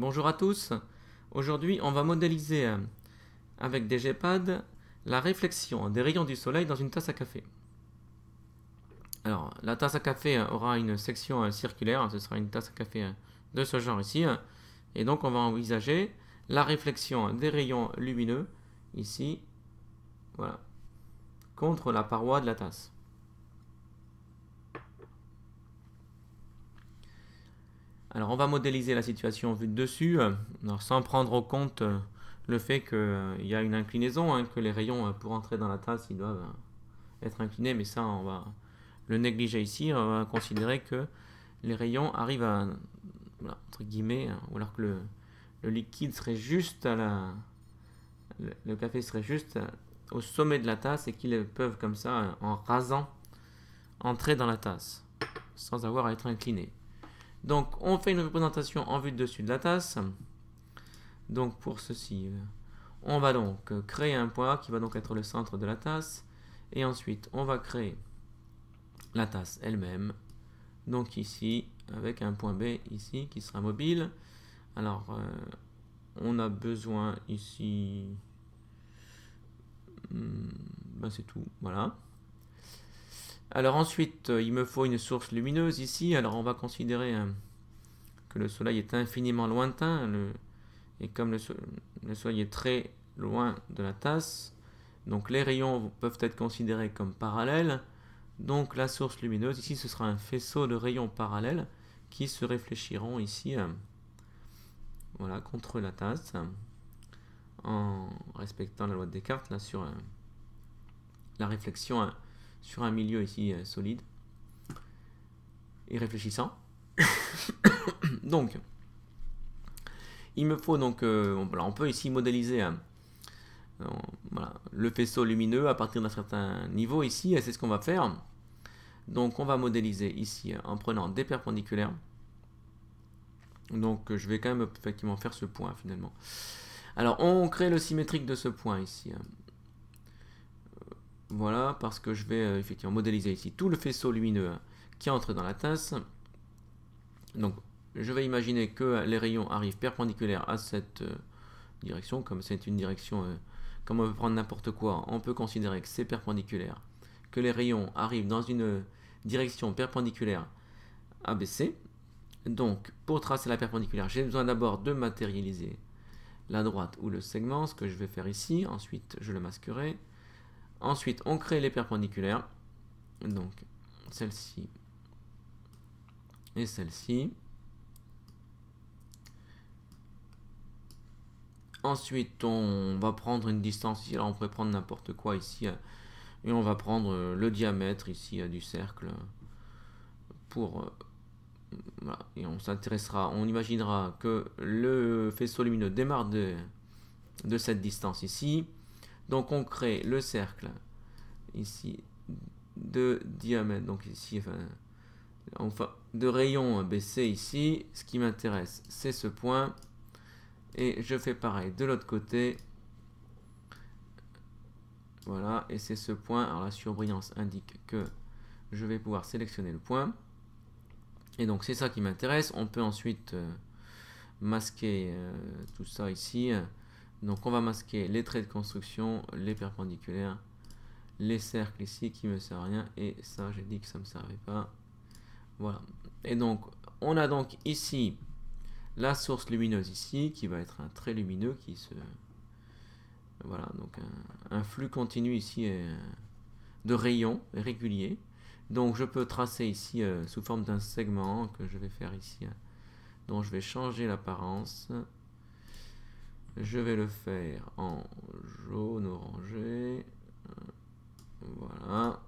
Bonjour à tous. Aujourd'hui, on va modéliser avec DGPad la réflexion des rayons du soleil dans une tasse à café. Alors, la tasse à café aura une section circulaire, ce sera une tasse à café de ce genre ici. Et donc, on va envisager la réflexion des rayons lumineux ici, voilà, contre la paroi de la tasse. Alors, on va modéliser la situation vue de dessus, sans prendre en compte le fait qu'il y a une inclinaison, que les rayons, pour entrer dans la tasse, ils doivent être inclinés, mais ça, on va le négliger ici. On va considérer que les rayons arrivent à, voilà, entre guillemets, ou alors que le liquide serait juste à le café serait juste au sommet de la tasse et qu'ils peuvent, comme ça, en rasant, entrer dans la tasse, sans avoir à être inclinés. Donc, on fait une représentation en vue de dessus de la tasse. Donc, pour ceci, on va donc créer un point A qui va donc être le centre de la tasse. Et ensuite, on va créer la tasse elle-même. Donc ici, avec un point B ici qui sera mobile. Alors, on a besoin ici... c'est tout, voilà. Alors ensuite, il me faut une source lumineuse ici. Alors on va considérer que le soleil est infiniment lointain. Et comme le soleil est très loin de la tasse, donc les rayons peuvent être considérés comme parallèles. Donc la source lumineuse, ici ce sera un faisceau de rayons parallèles qui se réfléchiront ici voilà, contre la tasse en respectant la loi de Descartes là, sur la réflexion sur un milieu ici solide et réfléchissant. Donc il me faut donc, on peut ici modéliser voilà, le faisceau lumineux à partir d'un certain niveau ici, et c'est ce qu'on va faire. Donc on va modéliser ici en prenant des perpendiculaires. Donc je vais quand même effectivement faire ce point finalement. Alors on crée le symétrique de ce point ici. Voilà, parce que je vais effectivement modéliser ici tout le faisceau lumineux qui entre dans la tasse. Donc je vais imaginer que les rayons arrivent perpendiculaires à cette direction. Comme c'est une direction, comme on peut prendre n'importe quoi, on peut considérer que c'est perpendiculaire. Que les rayons arrivent dans une direction perpendiculaire ABC. Donc, pour tracer la perpendiculaire, j'ai besoin d'abord de matérialiser la droite ou le segment, ce que je vais faire ici. Ensuite, je le masquerai. Ensuite, on crée les perpendiculaires. Donc, celle-ci et celle-ci. Ensuite, on va prendre une distance ici. Alors, on pourrait prendre n'importe quoi ici. Et on va prendre le diamètre ici du cercle pour... voilà. Et on s'intéressera, on imaginera que le faisceau lumineux démarre de cette distance ici. Donc on crée le cercle ici de diamètre, donc ici, enfin de rayon BC ici. Ce qui m'intéresse, c'est ce point. Et je fais pareil de l'autre côté. Voilà, et c'est ce point. Alors la surbrillance indique que je vais pouvoir sélectionner le point. Et donc c'est ça qui m'intéresse. On peut ensuite masquer tout ça ici. Donc on va masquer les traits de construction, les perpendiculaires, les cercles ici qui me servent à rien, et ça j'ai dit que ça me servait pas. Voilà. Et donc on a donc ici la source lumineuse ici qui va être un trait lumineux qui se... Voilà, donc un flux continu ici de rayons réguliers. Donc je peux tracer ici sous forme d'un segment que je vais faire ici, dont je vais changer l'apparence. Je vais le faire en jaune orangé. Voilà.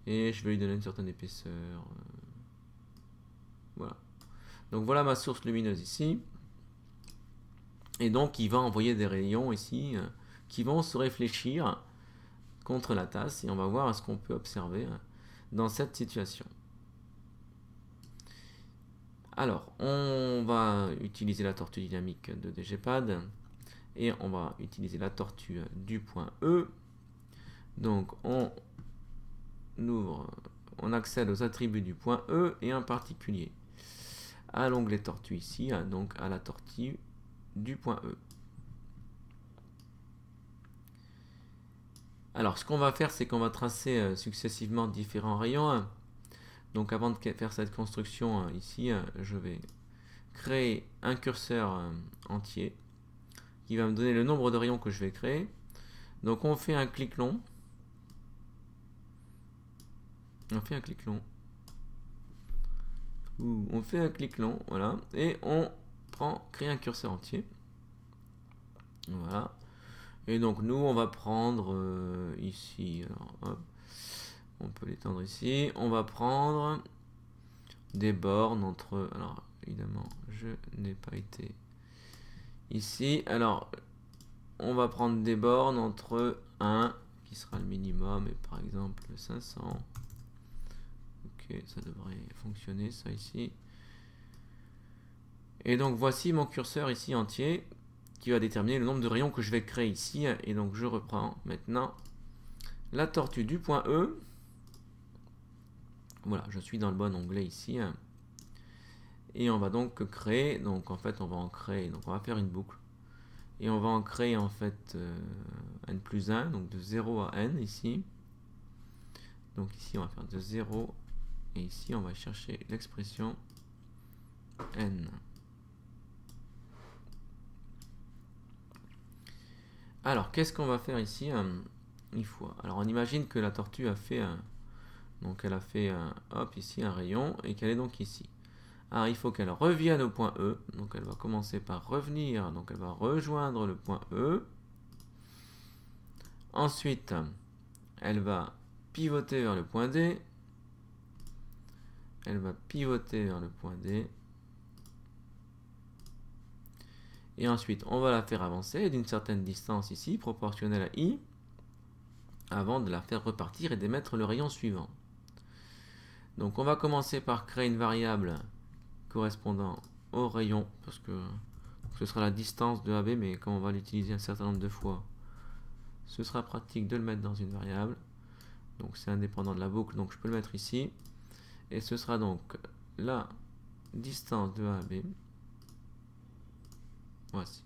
Et je vais lui donner une certaine épaisseur. Voilà. Donc voilà ma source lumineuse ici. Et donc il va envoyer des rayons ici qui vont se réfléchir contre la tasse. Et on va voir ce qu'on peut observer dans cette situation. Alors, on va utiliser la tortue dynamique de DGPad et on va utiliser la tortue du point E. Donc, on ouvre, on accède aux attributs du point E et en particulier à l'onglet tortue ici, hein, donc à la tortue du point E. Alors, ce qu'on va faire, c'est qu'on va tracer successivement différents rayons, hein. Donc, avant de faire cette construction ici, je vais créer un curseur entier qui va me donner le nombre de rayons que je vais créer. Donc, on fait un clic long. On fait un clic long. On fait un clic long, voilà. Et on crée un curseur entier. Voilà. Et donc, nous, on va prendre ici. Alors, hop. On peut l'étendre ici. On va prendre des bornes entre... Alors, évidemment, je n'ai pas été ici. Alors, on va prendre des bornes entre 1, qui sera le minimum, et par exemple 500. Ok, ça devrait fonctionner, ça ici. Et donc, voici mon curseur ici entier, qui va déterminer le nombre de rayons que je vais créer ici. Et donc, je reprends maintenant la tortue du point E. Voilà, je suis dans le bon onglet ici. Et on va donc créer, donc en fait on va en créer, donc on va faire une boucle. Et on va en créer en fait n plus 1, donc de 0 à n ici. Donc ici on va faire de 0, et ici on va chercher l'expression n. Alors qu'est-ce qu'on va faire ici une fois. Alors on imagine que la tortue a fait donc elle a fait hop ici un rayon et qu'elle est donc ici. Alors il faut qu'elle revienne au point E, donc elle va commencer par revenir, donc elle va rejoindre le point E. Ensuite, elle va pivoter vers le point D. Elle va pivoter vers le point D. Et ensuite, on va la faire avancer d'une certaine distance ici, proportionnelle à I, avant de la faire repartir et d'émettre le rayon suivant. Donc on va commencer par créer une variable correspondant au rayon, parce que ce sera la distance de AB, mais comme on va l'utiliser un certain nombre de fois, ce sera pratique de le mettre dans une variable. Donc c'est indépendant de la boucle, donc je peux le mettre ici. Et ce sera donc la distance de A à B. Voici.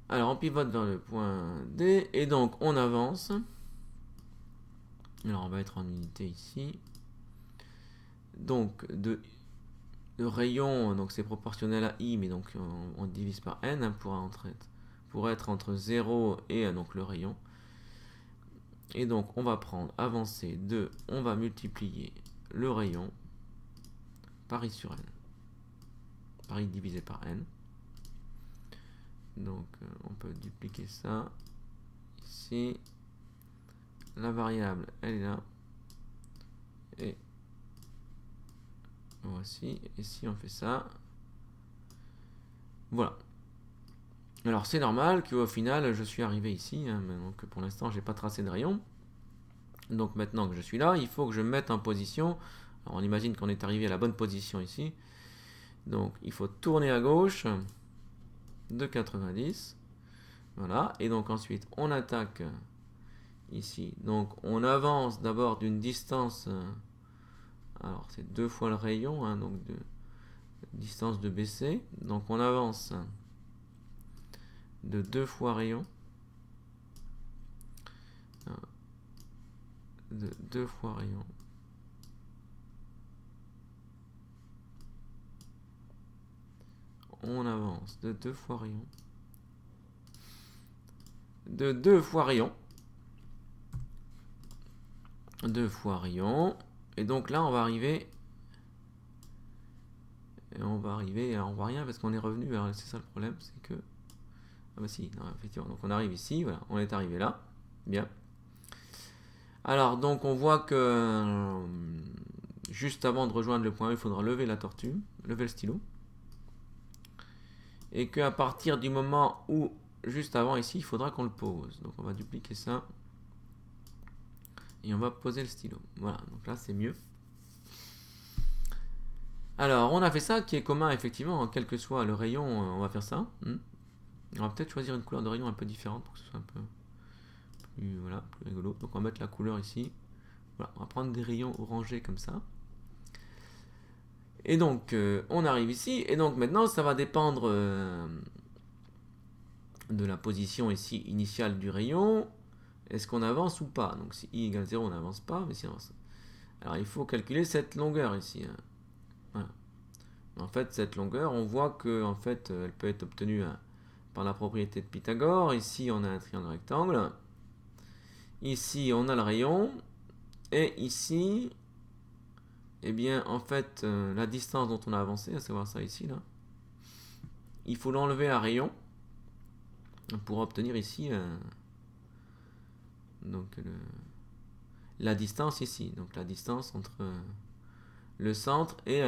Alors on pivote vers le point D, et donc on avance. Alors on va être en unité ici. Donc de rayon, donc c'est proportionnel à I, mais donc on divise par N hein, pour être entre 0 et donc le rayon. Et donc on va prendre avancer de, on va multiplier le rayon par I sur N. Par I divisé par N. Donc on peut dupliquer ça ici. La variable elle est là. Et voici. Et si on fait ça, voilà. Alors c'est normal qu'au final je suis arrivé ici, hein, donc pour l'instant j'ai pas tracé de rayon. Donc maintenant que je suis là, il faut que je me mette en position. Alors on imagine qu'on est arrivé à la bonne position ici. Donc il faut tourner à gauche de 90. Voilà. Et donc ensuite on attaque ici. Donc on avance d'abord d'une distance. Alors c'est 2 fois le rayon, hein, donc de distance de BC. Donc on avance de 2 fois rayon. De 2 fois rayon. On avance de 2 fois rayon. De 2 fois rayon. 2 fois rayon. Et donc là, on va arriver. Et on va arriver. Alors on voit rien parce qu'on est revenu. Alors c'est ça le problème, c'est que. Ah bah si, non, effectivement. Donc on arrive ici. Voilà, on est arrivé là. Bien. Alors donc on voit que juste avant de rejoindre le point E, il faudra lever la tortue, lever le stylo. Et qu'à partir du moment où, juste avant ici, il faudra qu'on le pose. Donc on va dupliquer ça. Et on va poser le stylo. Voilà, donc là c'est mieux. Alors on a fait ça qui est commun effectivement, quel que soit le rayon, on va faire ça. On va peut-être choisir une couleur de rayon un peu différente pour que ce soit un peu plus, voilà, plus rigolo. Donc on va mettre la couleur ici. Voilà, on va prendre des rayons orangés comme ça. Et donc, on arrive ici, et donc maintenant, ça va dépendre de la position ici initiale du rayon. Est-ce qu'on avance ou pas? Donc, si i égale 0, on n'avance pas, mais si on avance. Alors, il faut calculer cette longueur ici. Hein. Voilà. En fait, cette longueur, on voit que en fait, elle peut être obtenue par la propriété de Pythagore. Ici, on a un triangle rectangle. Ici, on a le rayon. Et ici, eh bien, en fait, la distance dont on a avancé, à savoir ça ici, là, il faut l'enlever à rayon pour obtenir ici donc la distance ici. Donc la distance entre le centre et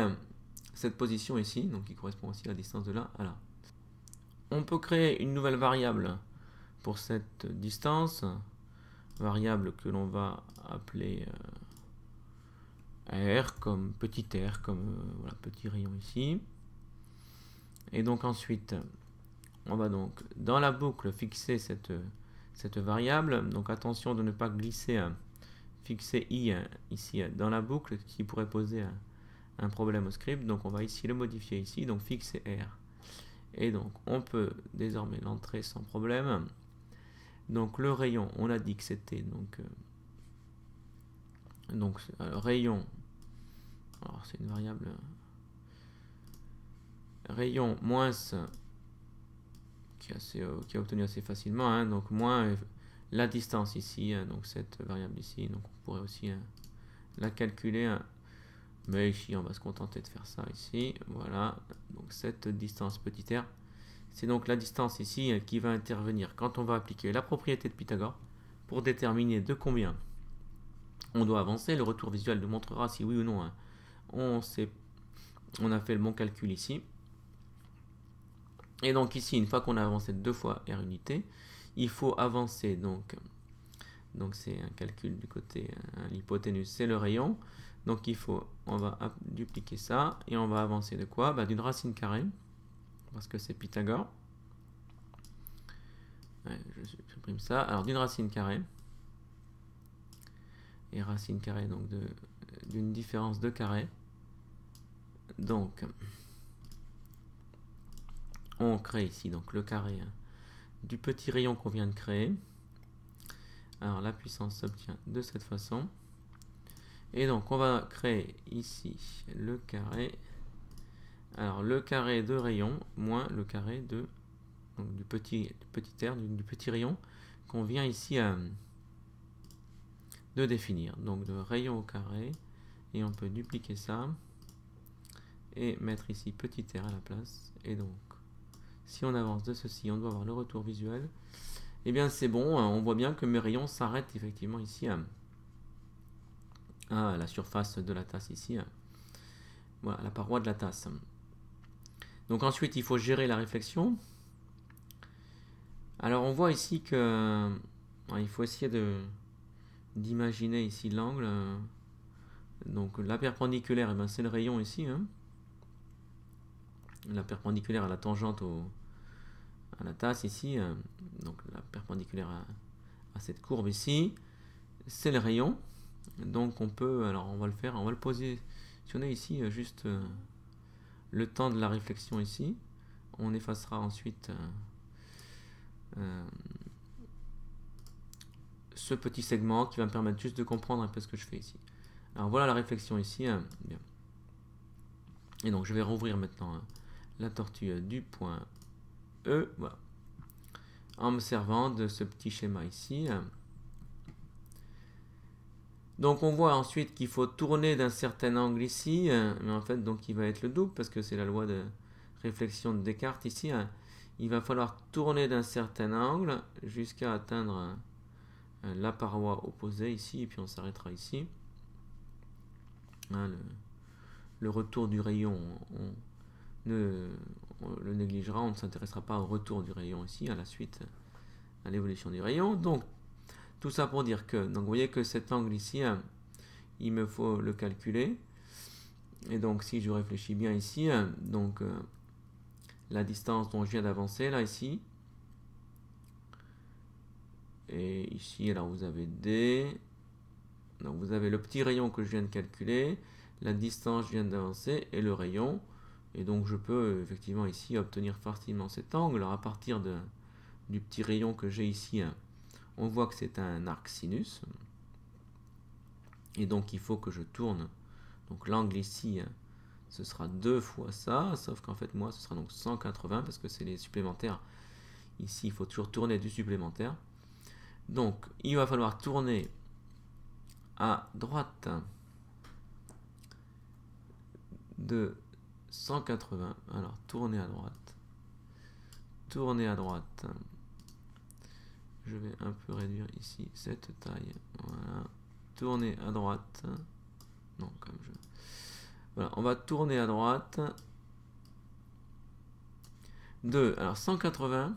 cette position ici, donc qui correspond aussi à la distance de là à là. On peut créer une nouvelle variable pour cette distance, variable que l'on va appeler r, comme petit r, comme voilà, petit rayon ici. Et donc ensuite, on va donc dans la boucle fixer cette variable. Donc attention de ne pas glisser, fixer i ici dans la boucle, qui pourrait poser un problème au script. Donc on va ici le modifier ici, donc fixer r. Et donc on peut désormais l'entrer sans problème. Donc le rayon, on a dit que c'était donc rayon, alors c'est une variable rayon moins qui est obtenu assez facilement, hein, donc moins la distance ici, hein, donc cette variable ici, donc on pourrait aussi la calculer, hein, mais ici on va se contenter de faire ça ici, voilà, donc cette distance petit r, c'est donc la distance ici qui va intervenir quand on va appliquer la propriété de Pythagore pour déterminer de combien on doit avancer. Le retour visuel nous montrera si oui ou non hein, on a fait le bon calcul ici. Et donc ici, une fois qu'on a avancé 2 fois r unité, il faut avancer, donc c'est un calcul du côté, l'hypoténuse c'est le rayon, donc on va dupliquer ça, et on va avancer de quoi? D'une racine carrée, parce que c'est Pythagore. Ouais, je supprime ça, alors d'une racine carrée, et racine carrée donc d'une différence de carré, donc on crée ici donc le carré du petit rayon qu'on vient de créer. Alors la puissance s'obtient de cette façon. Et donc on va créer ici le carré. Alors le carré de rayon moins le carré du petit r, du petit rayon qu'on vient ici de définir. Donc de rayon au carré. Et on peut dupliquer ça. Et mettre ici petit r à la place. Et donc si on avance de ceci, on doit avoir le retour visuel. Et bien c'est bon, on voit bien que mes rayons s'arrêtent effectivement ici à la surface de la tasse ici. Voilà, la paroi de la tasse. Donc ensuite, il faut gérer la réflexion. Alors on voit ici que il faut essayer d'imaginer ici l'angle. Donc la perpendiculaire, c'est le rayon ici. Hein. La perpendiculaire à la tangente à la tasse ici. Donc la perpendiculaire à cette courbe ici. C'est le rayon. Donc on peut, alors on va le faire, on va le positionner ici juste le temps de la réflexion ici. On effacera ensuite ce petit segment qui va me permettre juste de comprendre un peu ce que je fais ici. Alors voilà la réflexion ici. Bien. Et donc je vais rouvrir maintenant la tortue du point E. Voilà. En me servant de ce petit schéma ici. Donc on voit ensuite qu'il faut tourner d'un certain angle ici, mais en fait donc il va être le double parce que c'est la loi de réflexion de Descartes ici. Il va falloir tourner d'un certain angle jusqu'à atteindre la paroi opposée ici, et puis on s'arrêtera ici. Le retour du rayon, on le négligera, on ne s'intéressera pas au retour du rayon ici, à la suite, à l'évolution du rayon. Donc tout ça pour dire que, donc vous voyez que cet angle ici, il me faut le calculer. Et donc si je réfléchis bien ici, donc la distance dont je viens d'avancer, là ici, et ici alors vous avez D, donc vous avez le petit rayon que je viens de calculer, la distance je viens d'avancer et le rayon. Et donc je peux effectivement ici obtenir facilement cet angle. Alors à partir du petit rayon que j'ai ici, on voit que c'est un arc sinus. Et donc il faut que je tourne. Donc l'angle ici, ce sera 2 fois ça, sauf qu'en fait moi ce sera donc 180 parce que c'est les supplémentaires. Ici il faut toujours tourner du supplémentaire. Donc il va falloir tourner à droite de 180. Alors tourner à droite. Tourner à droite. Je vais un peu réduire ici cette taille. Voilà. Tourner à droite. Non, comme je... Voilà, on va tourner à droite. De, alors 180.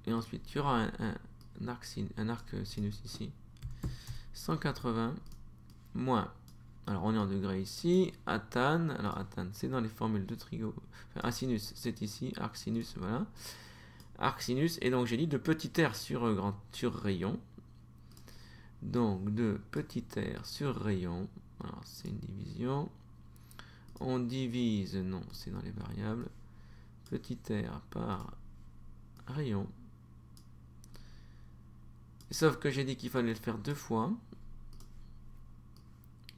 Et ensuite, il y aura un arc sinus ici. 180 moins. Alors, on est en degrés ici. Athan. Alors, Athan, c'est dans les formules de trigo. Enfin, asinus, c'est ici. Arc sinus, voilà. Arc sinus. Et donc, j'ai dit de petit r sur rayon. Donc, de petit r sur rayon. Alors, c'est une division. On divise, non, c'est dans les variables. Petit r par rayon. Sauf que j'ai dit qu'il fallait le faire 2 fois.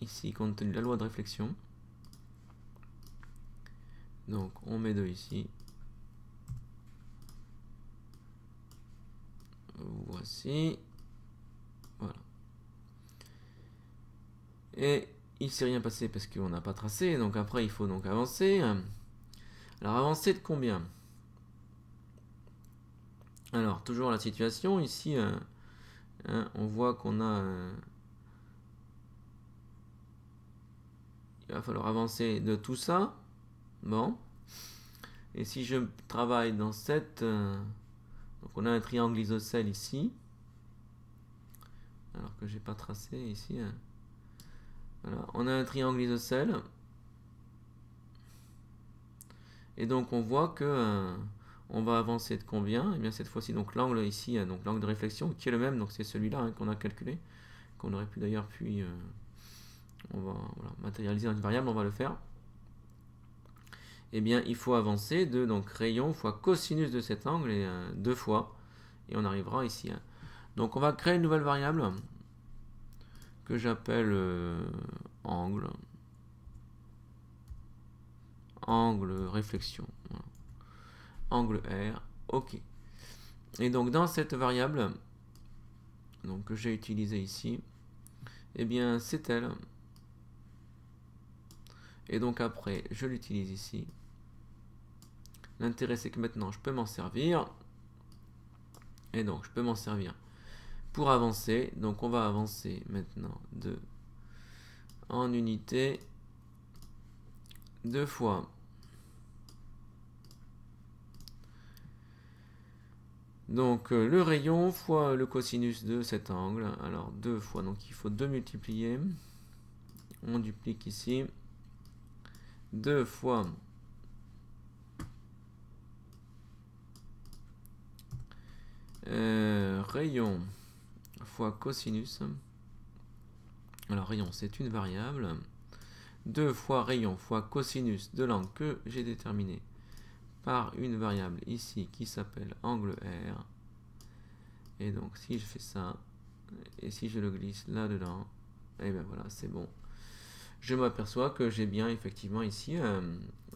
Ici, compte tenu de la loi de réflexion. Donc, on met 2 ici. Voici. Voilà. Et il ne s'est rien passé parce qu'on n'a pas tracé. Donc après, il faut donc avancer. Alors, avancer de combien? Alors, toujours la situation. Ici, on voit qu'on a... il va falloir avancer de tout ça. Bon. Et si je travaille dans cette... donc on a un triangle isocèle ici. Alors que j'ai pas tracé ici. Voilà. On a un triangle isocèle. Et donc on voit que on va avancer de combien? Et bien cette fois-ci, donc l'angle ici, donc l'angle de réflexion qui est le même, donc c'est celui-là qu'on a calculé, qu'on aurait pu d'ailleurs puis on va matérialiser dans une variable, on va le faire. Et bien il faut avancer de donc rayon fois cosinus de cet angle et 2 fois, et on arrivera ici. Donc on va créer une nouvelle variable que j'appelle angle réflexion. Voilà. Angle R, ok. Et donc dans cette variable donc, que j'ai utilisée ici, eh bien c'est elle. Et donc après, je l'utilise ici. L'intérêt c'est que maintenant je peux m'en servir. Et donc je peux m'en servir pour avancer. Donc on va avancer maintenant en unité 2 fois. Donc le rayon fois le cosinus de cet angle. Alors 2 fois, donc il faut 2 multiplier. On duplique ici. 2 fois rayon fois cosinus. Alors rayon c'est une variable. 2 fois rayon fois cosinus de l'angle que j'ai déterminé par une variable ici qui s'appelle angle R. Et donc si je fais ça, et si je le glisse là-dedans, et bien voilà, c'est bon. Je m'aperçois que j'ai bien effectivement ici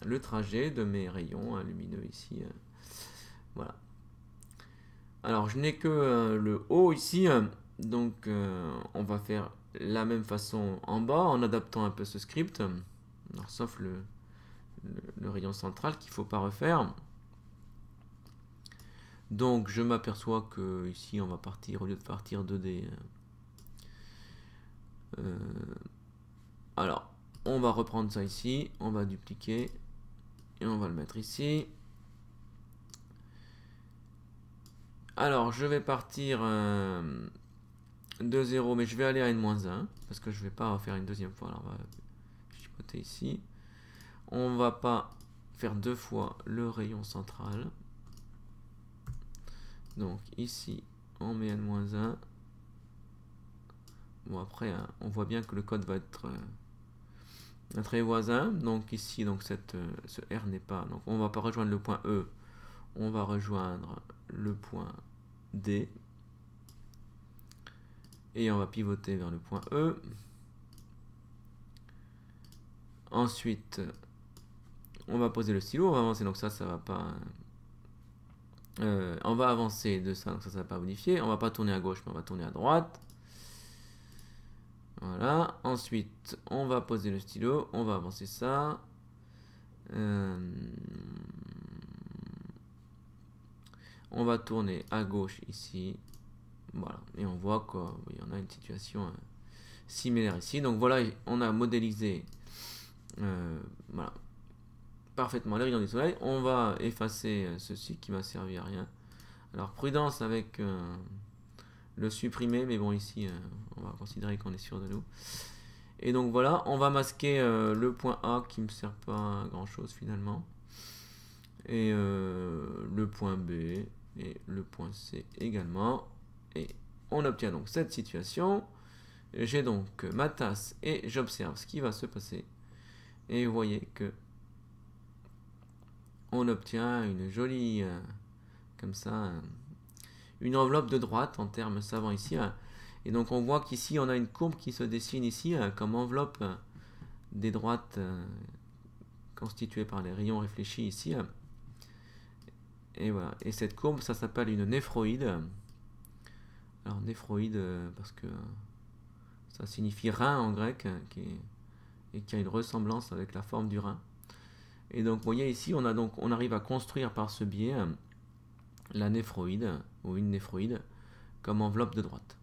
le trajet de mes rayons lumineux ici. Voilà. Alors je n'ai que le haut ici, donc on va faire la même façon en bas en adaptant un peu ce script. Alors, sauf le rayon central qu'il ne faut pas refaire. Donc je m'aperçois que ici on va partir, au lieu de partir 2D. Alors on va reprendre ça ici, on va dupliquer et on va le mettre ici. Alors je vais partir de 0, mais je vais aller à n-1 parce que je ne vais pas refaire une deuxième fois. Alors on va chipoter ici. On va pas faire 2 fois le rayon central. Donc ici on met n-1 Bon, après, hein, on voit bien que le code va être très voisin. Donc ici, donc ce R n'est pas. Donc on ne va pas rejoindre le point E. On va rejoindre le point D. Et on va pivoter vers le point E. Ensuite, on va poser le stylo. On va avancer. Donc ça va pas... on va avancer de ça. Donc ça va pas modifier. On va pas tourner à gauche, mais on va tourner à droite. Voilà. Ensuite, on va poser le stylo. On va avancer ça. On va tourner à gauche ici. Voilà. Et on voit qu'il y en a une situation similaire ici. Donc voilà, on a modélisé voilà, parfaitement les rayons du soleil. On va effacer ceci qui m'a servi à rien. Alors prudence avec le supprimer, mais bon ici on va considérer qu'on est sûr de nous. Et donc voilà, on va masquer le point A qui ne me sert pas à grand chose finalement. Et le point B et le point C également. Et on obtient donc cette situation. J'ai donc ma tasse et j'observe ce qui va se passer. Et vous voyez que on obtient une jolie, comme ça, une enveloppe de droite en termes savants ici. Et donc on voit qu'ici on a une courbe qui se dessine ici comme enveloppe des droites constituée par les rayons réfléchis ici. Et voilà. Et cette courbe, ça s'appelle une néphroïde. Alors néphroïde parce que ça signifie rein en grec et qui a une ressemblance avec la forme du rein. Et donc vous voyez ici, on arrive à construire par ce biais la néphroïde ou une néphroïde comme enveloppe de droite.